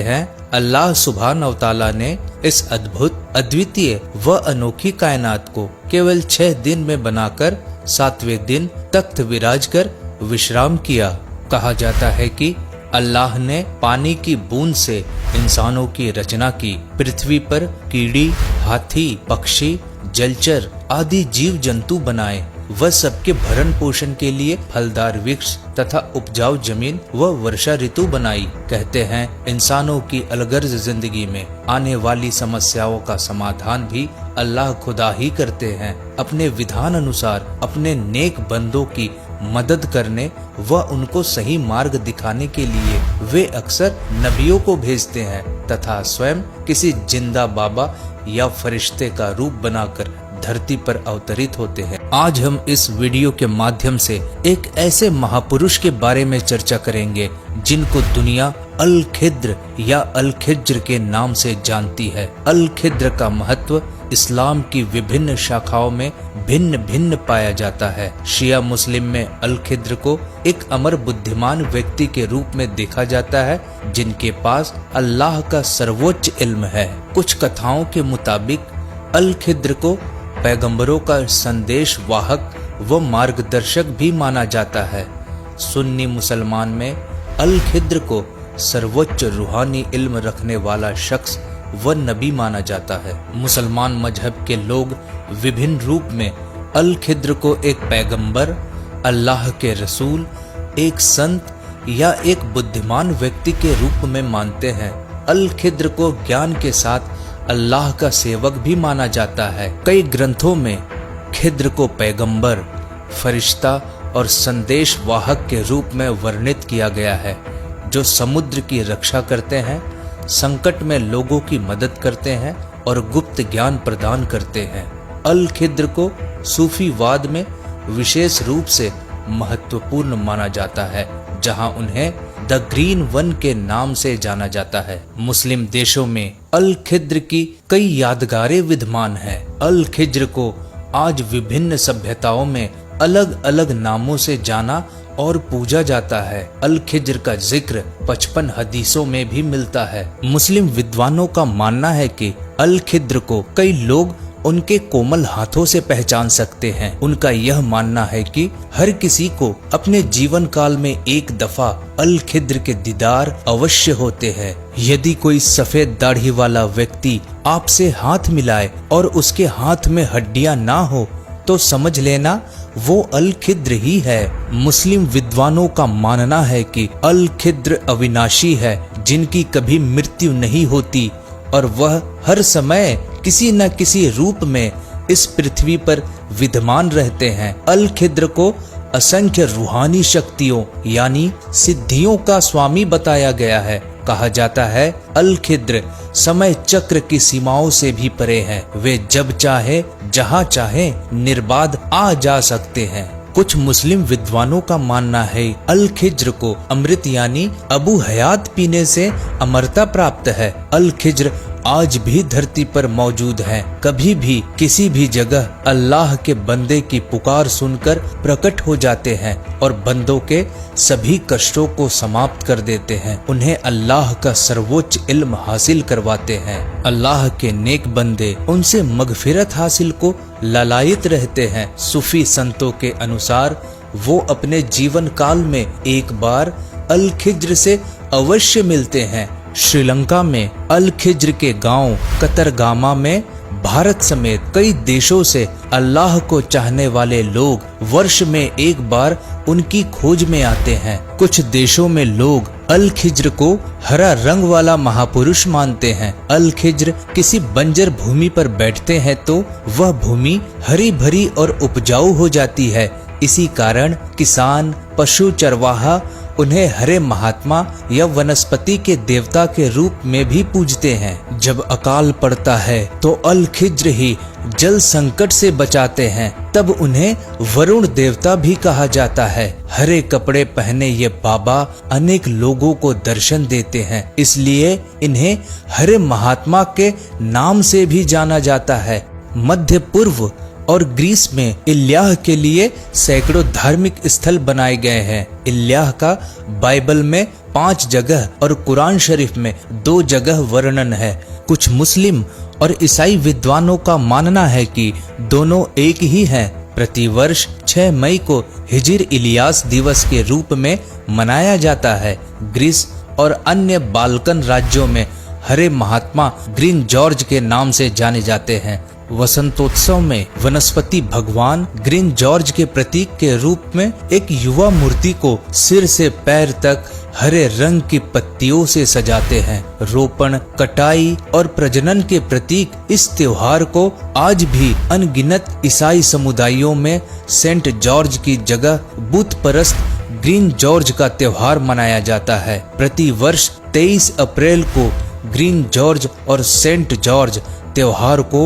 हैं, अल्लाह सुब्हानहू तआला ने इस अद्भुत, अद्वितीय व अनोखी कायनात को केवल 6 दिन में बनाकर 7वें दिन तख्त विराज कर विश्राम किया। कहा जाता है कि अल्लाह ने पानी की बूंद से इंसानों की रचना की। पृथ्वी पर कीड़ी, हाथी, पक्षी, जलचर आदि जीव जंतु बनाए। वह सबके भरण पोषण के लिए फलदार वृक्ष तथा उपजाऊ जमीन व वर्षा ऋतु बनाई। कहते हैं, इंसानों की अलगर्ज जिंदगी में आने वाली समस्याओं का समाधान भी अल्लाह खुदा ही करते हैं। अपने विधान अनुसार अपने नेक बंदों की मदद करने व उनको सही मार्ग दिखाने के लिए वे अक्सर नबियों को भेजते हैं तथा स्वयं किसी जिंदा बाबा या फरिश्ते का रूप बनाकर धरती पर अवतरित होते हैं। आज हम इस वीडियो के माध्यम से एक ऐसे महापुरुष के बारे में चर्चा करेंगे जिनको दुनिया अल खिद्र या अल खिज्र के नाम से जानती है। अल खिद्र का महत्व इस्लाम की विभिन्न शाखाओं में भिन्न भिन्न पाया जाता है। शिया मुस्लिम में अल खिद्र को एक अमर बुद्धिमान व्यक्ति के रूप में देखा जाता है जिनके पास अल्लाह का सर्वोच्च इल्म है। कुछ कथाओं के मुताबिक अल खिद्र को पैगंबरों का संदेश वाहक व मार्गदर्शक भी माना जाता है। सुन्नी मुसलमान में अल खिद्र को सर्वोच्च रूहानी इल्म रखने वाला शख्स व नबी माना जाता है। मुसलमान मजहब के लोग विभिन्न रूप में अल खिद्र को एक पैगंबर, अल्लाह के रसूल, एक संत या एक बुद्धिमान व्यक्ति के रूप में मानते हैं। अल खिद्र को ज्ञान के साथ अल्लाह का सेवक भी माना जाता है। कई ग्रंथों में खिद्र को पैगंबर, फरिश्ता और संदेश वाहक के रूप में वर्णित किया गया है, जो समुद्र की रक्षा करते हैं, संकट में लोगों की मदद करते हैं और गुप्त ज्ञान प्रदान करते हैं। अल खिद्र को सूफीवाद में विशेष रूप से महत्वपूर्ण माना जाता है, जहां उन्हें द ग्रीन वन के नाम से जाना जाता है। मुस्लिम देशों में अल खिद्र की कई यादगारें विद्यमान हैं। अल खिज्र को आज विभिन्न सभ्यताओं में अलग अलग नामों से जाना और पूजा जाता है। अल खिज्र का जिक्र 55 हदीसों में भी मिलता है। मुस्लिम विद्वानों का मानना है कि अल खिज्र को कई लोग उनके कोमल हाथों से पहचान सकते हैं। उनका यह मानना है कि हर किसी को अपने जीवन काल में एक दफा अल खिज्र के दीदार अवश्य होते हैं। यदि कोई सफेद दाढ़ी वाला व्यक्ति आपसे हाथ मिलाए और उसके हाथ में हड्डियां ना हो तो समझ लेना वो अल खिज्र ही है। मुस्लिम विद्वानों का मानना है कि अल खिज्र अविनाशी है, जिनकी कभी मृत्यु नहीं होती और वह हर समय किसी न किसी रूप में इस पृथ्वी पर विद्यमान रहते हैं। अल खिज्र को असंख्य रूहानी शक्तियों यानी सिद्धियों का स्वामी बताया गया है। कहा जाता है अल खिज्र समय चक्र की सीमाओं से भी परे हैं। वे जब चाहे जहां चाहे निर्बाध आ जा सकते हैं। कुछ मुस्लिम विद्वानों का मानना है अल खिज्र को अमृत यानी अबू हयात पीने से अमरता प्राप्त है। अल खिज्र आज भी धरती पर मौजूद हैं। कभी भी किसी भी जगह अल्लाह के बंदे की पुकार सुनकर प्रकट हो जाते हैं और बंदों के सभी कष्टों को समाप्त कर देते हैं। उन्हें अल्लाह का सर्वोच्च इल्म हासिल करवाते हैं। अल्लाह के नेक बंदे उनसे मगफिरत हासिल को लालायित रहते हैं। सूफी संतों के अनुसार वो अपने जीवन काल में एक बार अल खिज्र से अवश्य मिलते हैं। श्रीलंका में अल खिज्र के गांव कतरगामा में भारत समेत कई देशों से अल्लाह को चाहने वाले लोग वर्ष में एक बार उनकी खोज में आते हैं। कुछ देशों में लोग अल खिज्र को हरा रंग वाला महापुरुष मानते हैं। अल खिज्र किसी बंजर भूमि पर बैठते हैं तो वह भूमि हरी भरी और उपजाऊ हो जाती है। इसी कारण किसान, पशु चरवाहा उन्हें हरे महात्मा या वनस्पति के देवता के रूप में भी पूजते हैं। जब अकाल पड़ता है तो अल खिज्र ही जल संकट से बचाते हैं। तब उन्हें वरुण देवता भी कहा जाता है। हरे कपड़े पहने ये बाबा अनेक लोगों को दर्शन देते हैं, इसलिए इन्हें हरे महात्मा के नाम से भी जाना जाता है। मध्य पूर्व और ग्रीस में इल्याह के लिए सैकड़ों धार्मिक स्थल बनाए गए हैं। इल्याह का बाइबल में 5 जगह और कुरान शरीफ में 2 जगह वर्णन है। कुछ मुस्लिम और ईसाई विद्वानों का मानना है कि दोनों एक ही हैं। प्रतिवर्ष 6 मई को हिजर इलियास दिवस के रूप में मनाया जाता है। ग्रीस और अन्य बाल्कन राज्यों में हरे महात्मा ग्रीन जॉर्ज के नाम से जाने जाते हैं। वसंतोत्सव में वनस्पति भगवान ग्रीन जॉर्ज के प्रतीक के रूप में एक युवा मूर्ति को सिर से पैर तक हरे रंग की पत्तियों से सजाते हैं। रोपण, कटाई और प्रजनन के प्रतीक इस त्योहार को आज भी अनगिनत ईसाई समुदायों में सेंट जॉर्ज की जगह बुत परस्त ग्रीन जॉर्ज का त्योहार मनाया जाता है। प्रति वर्ष 23 अप्रैल को ग्रीन जॉर्ज और सेंट जॉर्ज त्योहार को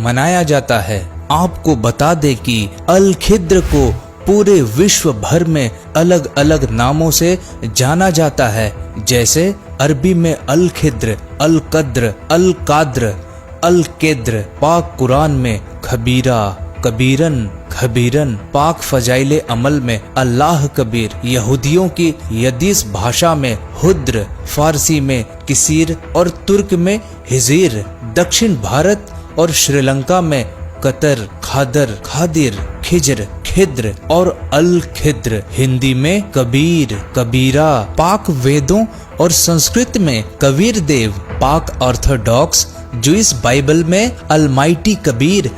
मनाया जाता है। आपको बता दें कि अल खिद्र को पूरे विश्व भर में अलग अलग नामों से जाना जाता है, जैसे अरबी में अल खिद्र, अल कद्र, अल काद्र, अल केद्र, पाक कुरान में खबीरा, कबीरन, खबीरन, पाक फजाइले अमल में अल्लाह कबीर, यहूदियों की यदीस भाषा में हुद्र, फारसी में किसीर और तुर्क में हिजीर, दक्षिण भारत और श्रीलंका में कतर, खादर, खादिर, खिजर, खिद्र और अल खिद्र, हिंदी में कबीर, कबीरा, पाक वेदों और संस्कृत में कबीर देव, पाक ऑर्थोडॉक्स जूइश बाइबल में अलमाइटी कबीर,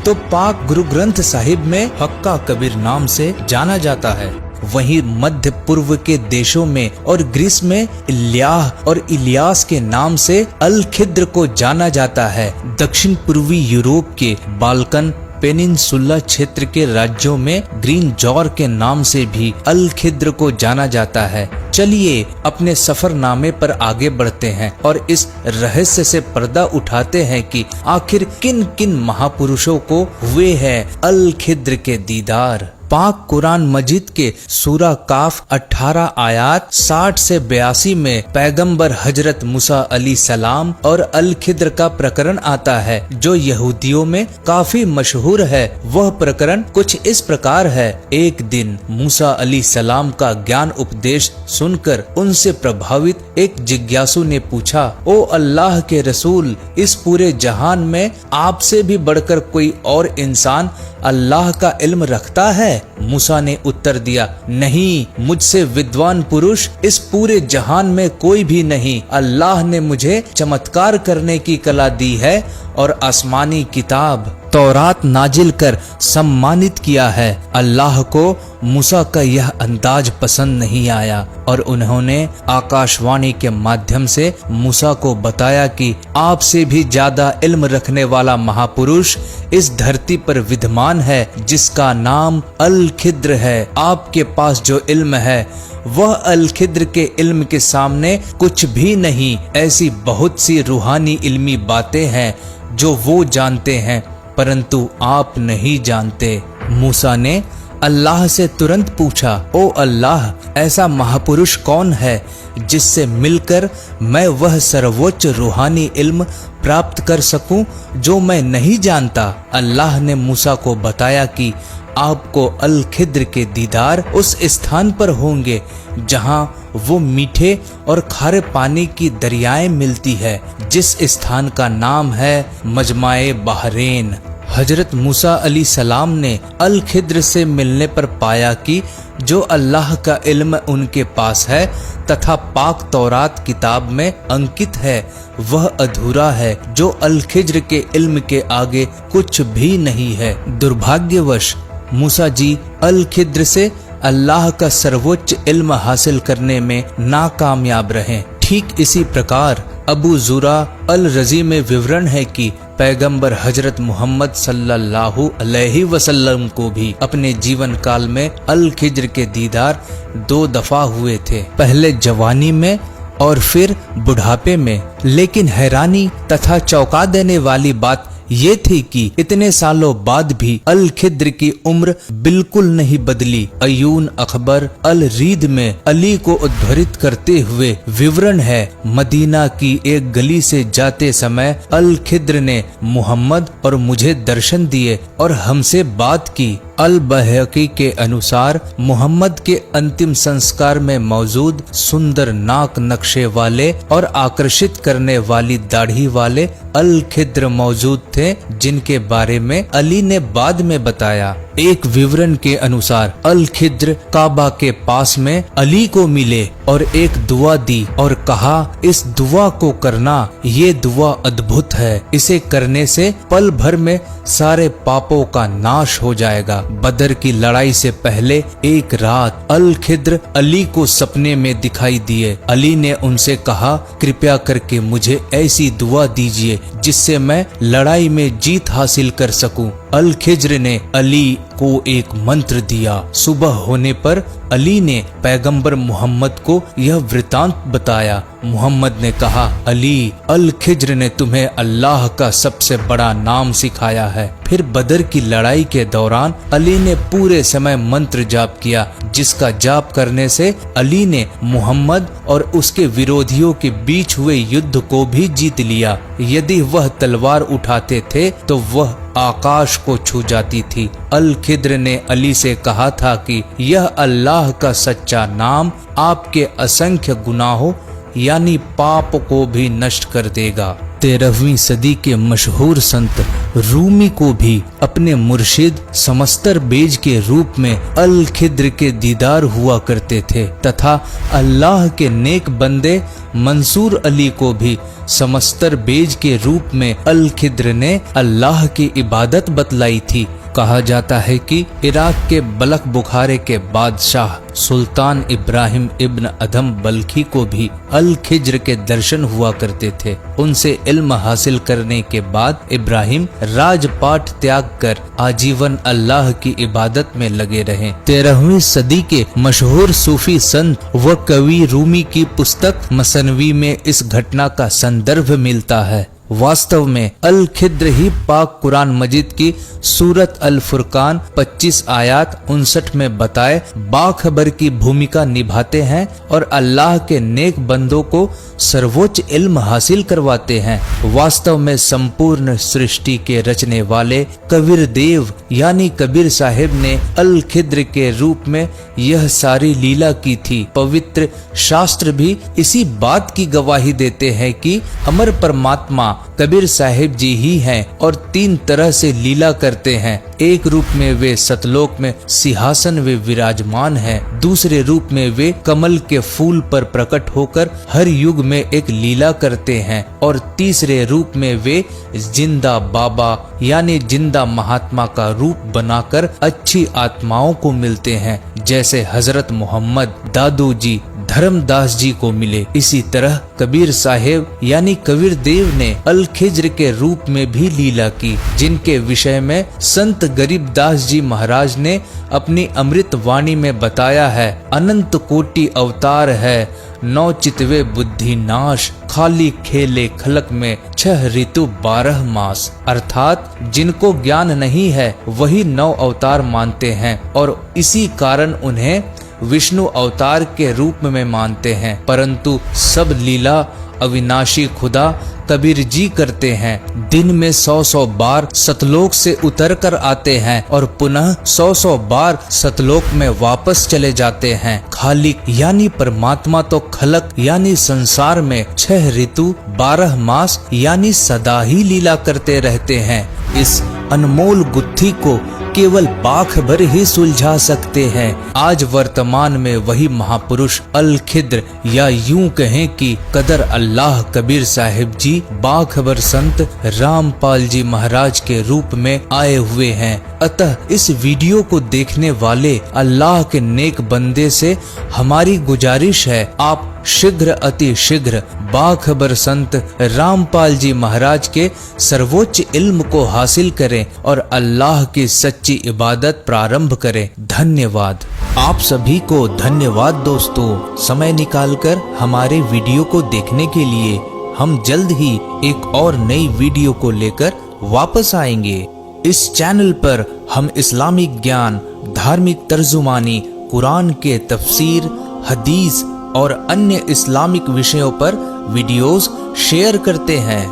तो पाक गुरु ग्रंथ साहिब में हक्का कबीर नाम से जाना जाता है। वहीं मध्य पूर्व के देशों में और ग्रीस में इल्याह और इलियास के नाम से अल खिद्र को जाना जाता है। दक्षिण पूर्वी यूरोप के बाल्कन पेनिनसुला क्षेत्र के राज्यों में ग्रीन जॉर्ज के नाम से भी अल खिद्र को जाना जाता है। चलिए अपने सफरनामे पर आगे बढ़ते हैं और इस रहस्य से पर्दा उठाते हैं कि आखिर किन किन महापुरुषों को हुए हैं अल खिद्र के दीदार। पाक कुरान मजीद के सूरा काफ 18 आयात 60 से 82 में पैगंबर हजरत मूसा अली सलाम और अल खिद्र का प्रकरण आता है, जो यहूदियों में काफी मशहूर है। वह प्रकरण कुछ इस प्रकार है। एक दिन मूसा अली सलाम का ज्ञान उपदेश सुनकर उनसे प्रभावित एक जिज्ञासु ने पूछा, ओ अल्लाह के रसूल, इस पूरे जहान में आपसे भी बढ़कर कोई और इंसान अल्लाह का इल्म रखता है? मूसा ने उत्तर दिया, नहीं, मुझसे विद्वान पुरुष इस पूरे जहान में कोई भी नहीं। अल्लाह ने मुझे चमत्कार करने की कला दी है और आसमानी किताब तौरात नाजिल कर सम्मानित किया है। अल्लाह को मूसा का यह अंदाज पसंद नहीं आया और उन्होंने आकाशवाणी के माध्यम से मूसा को बताया कि आपसे भी ज्यादा इल्म रखने वाला महापुरुष इस धरती पर विद्यमान है, जिसका नाम अल खिद्र है। आपके पास जो इल्म है वह अल खिद्र के इल्म के सामने कुछ भी नहीं। ऐसी बहुत सी रूहानी इल्मी बातें हैं जो वो जानते हैं, परंतु आप नहीं जानते। मूसा ने अल्लाह से तुरंत पूछा, ओ अल्लाह, ऐसा महापुरुष कौन है जिससे मिलकर मैं वह सर्वोच्च रूहानी इल्म प्राप्त कर सकूं जो मैं नहीं जानता। अल्लाह ने मूसा को बताया कि आपको अल खिद्र के दीदार उस स्थान पर होंगे जहां वो मीठे और खारे पानी की दरियाएं मिलती है, जिस स्थान का नाम है मजमाए बहरेन। हजरत मूसा अली सलाम ने अल खिद्र से मिलने पर पाया कि जो अल्लाह का इल्म उनके पास है तथा पाक तौरात किताब में अंकित है वह अधूरा है, जो अल खिद्र के इल्म के आगे कुछ भी नहीं है। दुर्भाग्यवश मूसा जी अल खिद्र से अल्लाह का सर्वोच्च इल्म हासिल करने में नाकामयाब रहे। ठीक इसी प्रकार अबू जुरा अल रजी में विवरण है कि पैगंबर हजरत मोहम्मद सल्लल्लाहु अलैहि वसल्लम को भी अपने जीवन काल में अल खिद्र के दीदार 2 दफा हुए थे, पहले जवानी में और फिर बुढ़ापे में। लेकिन हैरानी तथा चौंका देने वाली बात ये थी कि इतने सालों बाद भी अल खिद्र की उम्र बिल्कुल नहीं बदली। अयून अखबर अल रीद में अली को उद्धृत करते हुए विवरण है, मदीना की एक गली से जाते समय अल खिद्र ने मोहम्मद और मुझे दर्शन दिए और हमसे बात की। अल बहकी के अनुसार मोहम्मद के अंतिम संस्कार में मौजूद सुंदर नाक नक्शे वाले और आकर्षित करने वाली दाढ़ी वाले अल खिद्र मौजूद थे, जिनके बारे में अली ने बाद में बताया। एक विवरण के अनुसार अल खिद्र काबा के पास में अली को मिले और एक दुआ दी और कहा, इस दुआ को करना, ये दुआ अद्भुत है, इसे करने से पल भर में सारे पापों का नाश हो जाएगा। बदर की लड़ाई से पहले एक रात अल खिद्र अली को सपने में दिखाई दिए। अली ने उनसे कहा, कृपया करके मुझे ऐसी दुआ दीजिए जिससे मैं लड़ाई में जीत हासिल कर सकूं। अल खिद्र ने अली को एक मंत्र दिया। सुबह होने पर अली ने पैगंबर मोहम्मद को यह वृतांत बताया। मोहम्मद ने कहा, अली, अल खिद्र ने तुम्हें अल्लाह का सबसे बड़ा नाम सिखाया है। फिर बदर की लड़ाई के दौरान अली ने पूरे समय मंत्र जाप किया, जिसका जाप करने से अली ने मोहम्मद और उसके विरोधियों के बीच हुए युद्ध को भी जीत लिया। यदि वह तलवार उठाते थे तो वह आकाश को छू जाती थी। अल खिद्र ने अली से कहा था कि यह अल्लाह का सच्चा नाम आपके असंख्य गुनाहों यानी पाप को भी नष्ट कर देगा। 13वीं सदी के मशहूर संत रूमी को भी अपने मुर्शिद समस्तर बेज के रूप में अल खिद्र के दीदार हुआ करते थे तथा अल्लाह के नेक बंदे मंसूर अली को भी समस्तर बेज के रूप में अल खिद्र ने अल्लाह की इबादत बतलाई थी। कहा जाता है कि इराक के बलख बुखारे के बादशाह सुल्तान इब्राहिम इब्न अधम बल्खी को भी अल खिद्र के दर्शन हुआ करते थे। उनसे इल्म हासिल करने के बाद इब्राहिम राजपाट त्याग कर आजीवन अल्लाह की इबादत में लगे रहे। 13वीं सदी के मशहूर सूफी संत व कवि रूमी की पुस्तक मसनवी में इस घटना का संदर्भ मिलता है। वास्तव में अल खिद्र ही पाक कुरान मजीद की सूरत अल फुरकान 25 आयत 59 में बताए बाखबर की भूमिका निभाते हैं और अल्लाह के नेक बंदों को सर्वोच्च इल्म हासिल करवाते हैं। वास्तव में संपूर्ण सृष्टि के रचने वाले कबीर देव यानी कबीर साहिब ने अल खिद्र के रूप में यह सारी लीला की थी। पवित्र शास्त्र भी इसी बात की गवाही देते हैं कि अमर परमात्मा कबीर साहिब जी ही हैं और 3 तरह से लीला करते हैं। एक रूप में वे सतलोक में सिंहासन वे विराजमान हैं, दूसरे रूप में वे कमल के फूल पर प्रकट होकर हर युग में एक लीला करते हैं और तीसरे रूप में वे जिंदा बाबा यानी जिंदा महात्मा का रूप बनाकर अच्छी आत्माओं को मिलते हैं, जैसे हजरत मोहम्मद दादू जी धर्मदास जी को मिले। इसी तरह कबीर साहिब यानी कबीर देव ने अल खिद्र के रूप में भी लीला की, जिनके विषय में संत गरीबदास जी महाराज ने अपनी अमृत वाणी में बताया है। अनंत कोटि अवतार है, 9 चितवे बुद्धि नाश, खाली खेले खलक में 6 ऋतु 12 मास। अर्थात जिनको ज्ञान नहीं है वही 9 अवतार मानते हैं और इसी कारण उन्हें विष्णु अवतार के रूप में मानते हैं, परंतु सब लीला अविनाशी खुदा कबीर जी करते हैं। दिन में 100 बार सतलोक से उतर कर आते हैं और पुनः 100 बार सतलोक में वापस चले जाते हैं। खालिक यानी परमात्मा तो खलक यानी संसार में 6 ऋतु 12 मास यानी सदा ही लीला करते रहते हैं। इस अनमोल गुत्थी को केवल बाख भर ही सुलझा सकते हैं। आज वर्तमान में वही महापुरुष अल खिद्र या यूं कहें कि कदर अल्लाह कबीर साहिब जी बाखबर संत रामपाल जी महाराज के रूप में आए हुए हैं। अतः इस वीडियो को देखने वाले अल्लाह के नेक बंदे से हमारी गुजारिश है, आप शीघ्र अति शीघ्र बाखबर संत रामपाल जी महाराज के सर्वोच्च इल्म को हासिल करें और अल्लाह की सच्ची इबादत प्रारंभ करें। धन्यवाद। आप सभी को धन्यवाद दोस्तों, समय निकालकर हमारे वीडियो को देखने के लिए। हम जल्द ही एक और नई वीडियो को लेकर वापस आएंगे। इस चैनल पर हम इस्लामिक ज्ञान, धार्मिक तर्जुमानी, कुरान के तफसीर, हदीस और अन्य इस्लामिक विषयों पर वीडियोस शेयर करते हैं।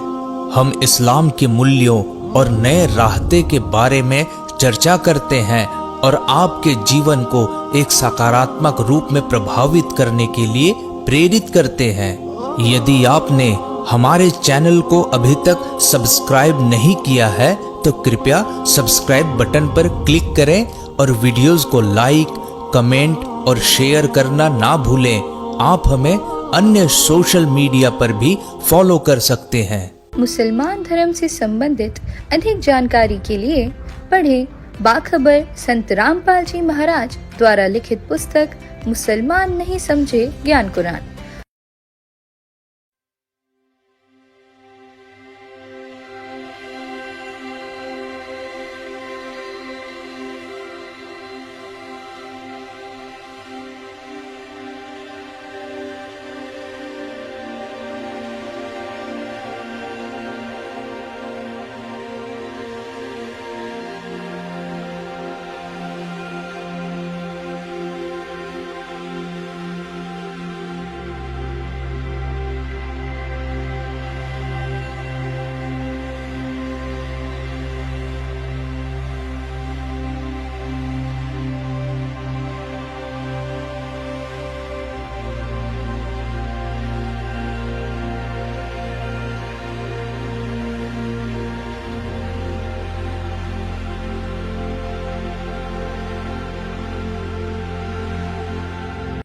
हम इस्लाम के मूल्यों और नए रास्ते के बारे में चर्चा करते हैं। और आपके जीवन को एक सकारात्मक रूप में प्रभावित करने के लिए प्रेरित करते हैं। यदि आपने हमारे चैनल को अभी तक सब्सक्राइब नहीं किया है तो कृपया सब्सक्राइब बटन पर क्लिक करें और वीडियोस को लाइक, कमेंट और शेयर करना ना भूलें। आप हमें अन्य सोशल मीडिया पर भी फॉलो कर सकते हैं। मुसलमान धर्म से संबंधित अधिक जानकारी के लिए पढ़ें बाखबर संत रामपाल जी महाराज द्वारा लिखित पुस्तक मुसलमान नहीं समझे ज्ञान कुरान।